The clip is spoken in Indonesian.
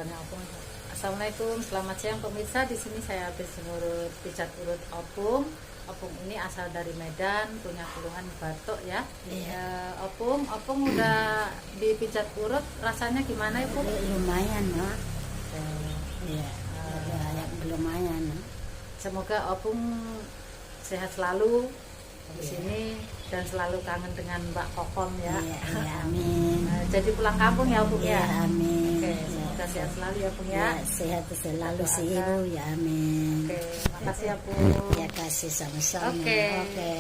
Tanya opung. Assalamualaikum, selamat siang pemirsa. Di sini saya habis ngurut pijat urut opung. Opung ini asal dari Medan, punya keluhan batuk ya. Iya. Opung udah dipijat urut, rasanya gimana Ibu? Lumayan, no? Iya, Eh, lumayan, no? Semoga opung sehat selalu di sini dan selalu kangen dengan Mbak Kokom ya. Iya, amin. Jadi pulang kampung ya Opung Iya, ya. amin. Oke, semoga sehat selalu ya Opung ya. Ya, sehat selalu si Doakan. ibu, ya amin. Oke, makasih ya Bu. Ya kasih sama-sama. Oke. Oke.